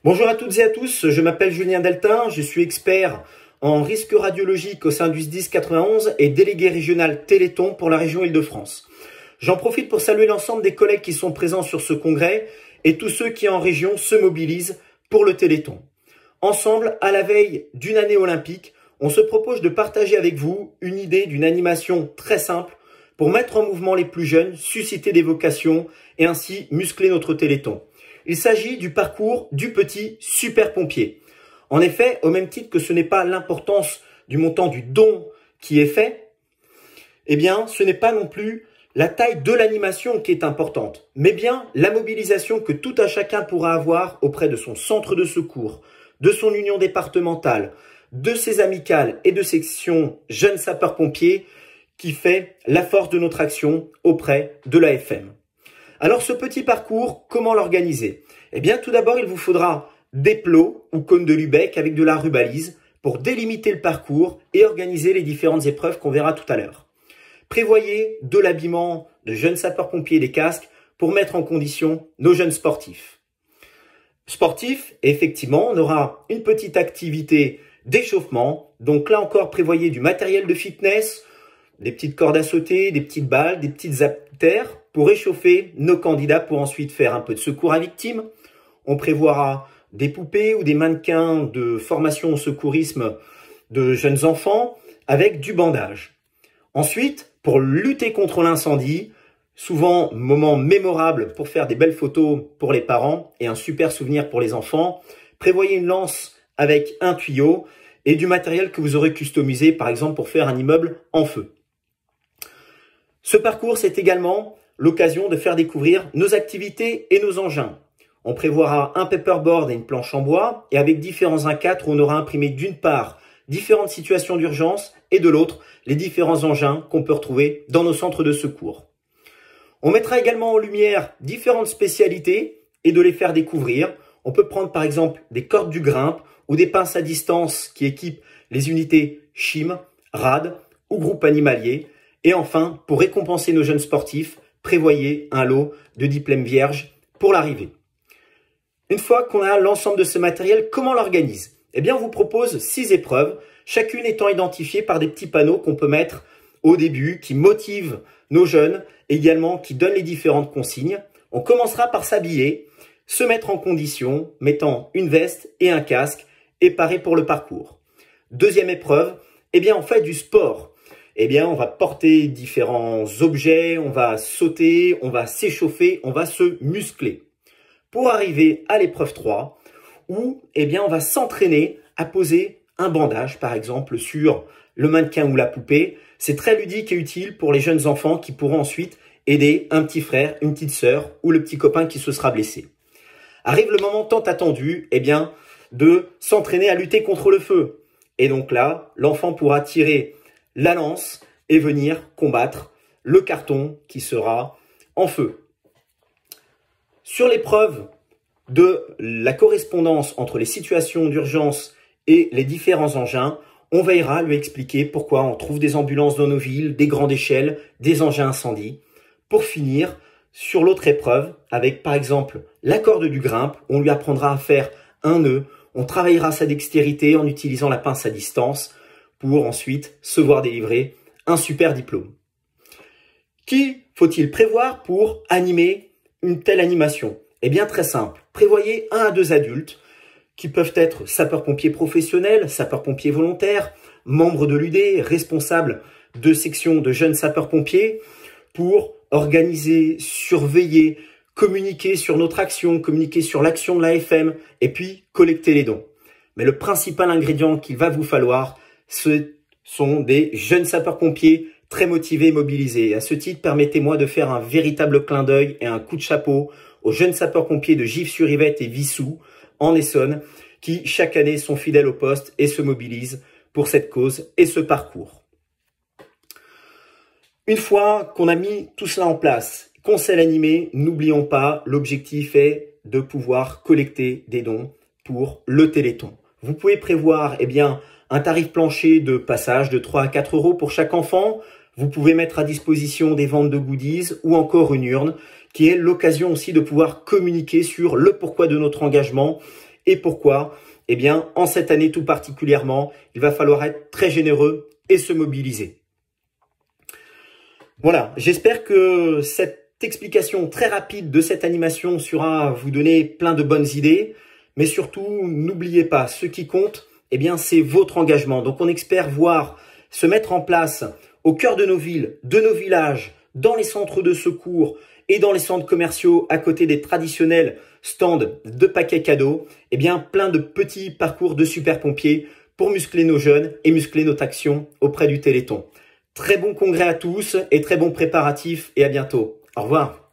Bonjour à toutes et à tous, je m'appelle Julien Deltin, je suis expert en risque radiologique au sein du SDIS 91 et délégué régional Téléthon pour la région Île-de-France. J'en profite pour saluer l'ensemble des collègues qui sont présents sur ce congrès et tous ceux qui en région se mobilisent pour le Téléthon. Ensemble, à la veille d'une année olympique, on se propose de partager avec vous une idée d'une animation très simple pour mettre en mouvement les plus jeunes, susciter des vocations et ainsi muscler notre Téléthon. Il s'agit du parcours du petit super pompier. En effet, au même titre que ce n'est pas l'importance du montant du don qui est fait, eh bien, ce n'est pas non plus la taille de l'animation qui est importante, mais bien la mobilisation que tout un chacun pourra avoir auprès de son centre de secours, de son union départementale, de ses amicales et de sections jeunes sapeurs-pompiers qui fait la force de notre action auprès de l'AFM. Alors ce petit parcours, comment l'organiser? Eh bien tout d'abord il vous faudra des plots ou cônes de Lubeck avec de la rubalise pour délimiter le parcours et organiser les différentes épreuves qu'on verra tout à l'heure. Prévoyez de l'habillement de jeunes sapeurs-pompiers et des casques pour mettre en condition nos jeunes sportifs. Sportifs, effectivement, on aura une petite activité d'échauffement. Donc là encore, prévoyez du matériel de fitness, des petites cordes à sauter, des petites balles, des petites haltères pour réchauffer nos candidats pour ensuite faire un peu de secours à victimes. On prévoira des poupées ou des mannequins de formation au secourisme de jeunes enfants avec du bandage. Ensuite, pour lutter contre l'incendie, souvent moment mémorable pour faire des belles photos pour les parents et un super souvenir pour les enfants, prévoyez une lance avec un tuyau et du matériel que vous aurez customisé par exemple pour faire un immeuble en feu. Ce parcours, c'est également l'occasion de faire découvrir nos activités et nos engins. On prévoira un paperboard et une planche en bois et avec différents A4 où on aura imprimé d'une part différentes situations d'urgence et de l'autre les différents engins qu'on peut retrouver dans nos centres de secours. On mettra également en lumière différentes spécialités et de les faire découvrir. On peut prendre par exemple des cordes du grimpe ou des pinces à distance qui équipent les unités CHIM, RAD ou groupes animaliers. Et enfin, pour récompenser nos jeunes sportifs, prévoyez un lot de diplômes vierges pour l'arrivée. Une fois qu'on a l'ensemble de ce matériel, comment on l'organise? Eh bien, on vous propose 6 épreuves, chacune étant identifiée par des petits panneaux qu'on peut mettre au début, qui motivent nos jeunes, également qui donnent les différentes consignes. On commencera par s'habiller, se mettre en condition, mettant une veste et un casque, et paré pour le parcours. Deuxième épreuve, eh bien, on fait du sport. Eh bien, on va porter différents objets, on va sauter, on va s'échauffer, on va se muscler. Pour arriver à l'épreuve 3, où eh bien, on va s'entraîner à poser un bandage, par exemple, sur le mannequin ou la poupée. C'est très ludique et utile pour les jeunes enfants qui pourront ensuite aider un petit frère, une petite sœur ou le petit copain qui se sera blessé. Arrive le moment tant attendu, eh bien, de s'entraîner à lutter contre le feu. Et donc là, l'enfant pourra tirer la lance et venir combattre le carton qui sera en feu. Sur l'épreuve de la correspondance entre les situations d'urgence et les différents engins, on veillera à lui expliquer pourquoi on trouve des ambulances dans nos villes, des grandes échelles, des engins incendie. Pour finir, sur l'autre épreuve, avec par exemple la corde du grimpe, on lui apprendra à faire un nœud, on travaillera sa dextérité en utilisant la pince à distance pour ensuite se voir délivrer un super diplôme. Qui faut-il prévoir pour animer une telle animation? Eh bien très simple, prévoyez 1 à 2 adultes qui peuvent être sapeurs-pompiers professionnels, sapeurs-pompiers volontaires, membres de l'UD, responsables de sections de jeunes sapeurs-pompiers pour organiser, surveiller, communiquer sur notre action, communiquer sur l'action de l'AFM et puis collecter les dons. Mais le principal ingrédient qu'il va vous falloir, ce sont des jeunes sapeurs-pompiers très motivés et mobilisés. À ce titre, permettez-moi de faire un véritable clin d'œil et un coup de chapeau aux jeunes sapeurs-pompiers de Gif-sur-Yvette et Vissou, en Essonne, qui chaque année sont fidèles au poste et se mobilisent pour cette cause et ce parcours. Une fois qu'on a mis tout cela en place, qu'on sait l'animer, n'oublions pas, l'objectif est de pouvoir collecter des dons pour le Téléthon. Vous pouvez prévoir eh bien, un tarif plancher de passage de 3 à 4 euros pour chaque enfant. Vous pouvez mettre à disposition des ventes de goodies ou encore une urne qui est l'occasion aussi de pouvoir communiquer sur le pourquoi de notre engagement et pourquoi? Eh bien, en cette année tout particulièrement, il va falloir être très généreux et se mobiliser. Voilà, j'espère que cette explication très rapide de cette animation saura vous donner plein de bonnes idées, mais surtout, n'oubliez pas, ce qui compte, eh bien, c'est votre engagement. Donc, on espère voir se mettre en place au cœur de nos villes, de nos villages, dans les centres de secours et dans les centres commerciaux, à côté des traditionnels stands de paquets cadeaux, eh bien, plein de petits parcours de super pompiers pour muscler nos jeunes et muscler notre action auprès du Téléthon. Très bon congrès à tous et très bon préparatif et à bientôt. Au revoir.